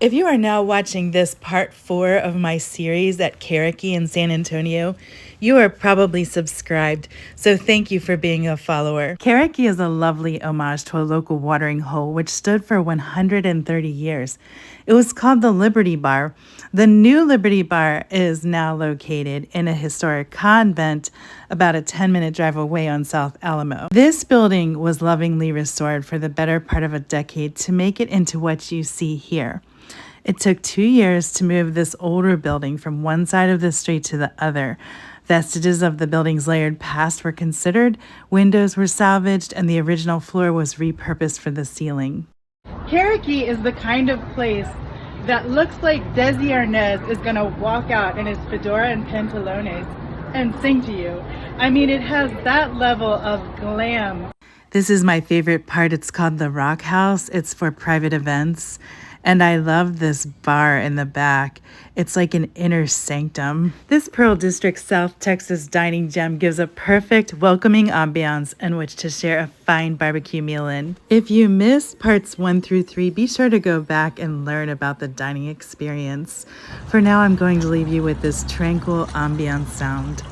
If you are now watching this part 4 of my series at Carriqui in San Antonio, you are probably subscribed, so thank you for being a follower. Carriqui is a lovely homage to a local watering hole which stood for 130 years. It was called the Liberty Bar. The new Liberty Bar is now located in a historic convent about a 10-minute drive away on South Alamo. This building was lovingly restored for the better part of a decade to make it into what you see here. It took 2 years to move this older building from one side of the street to the other. Vestiges of the building's layered past were considered, windows were salvaged, and the original floor was repurposed for the ceiling. Carriqui is the kind of place that looks like Desi Arnaz is going to walk out in his fedora and pantalones and sing to you. I mean, it has that level of glam. This is my favorite part. It's called the Rock House. It's for private events. And I love this bar in the back. It's like an inner sanctum. This Pearl District, South Texas dining gem gives a perfect, welcoming ambiance in which to share a fine barbecue meal in. If you missed parts 1 through 3, be sure to go back and learn about the dining experience. For now, I'm going to leave you with this tranquil ambiance sound.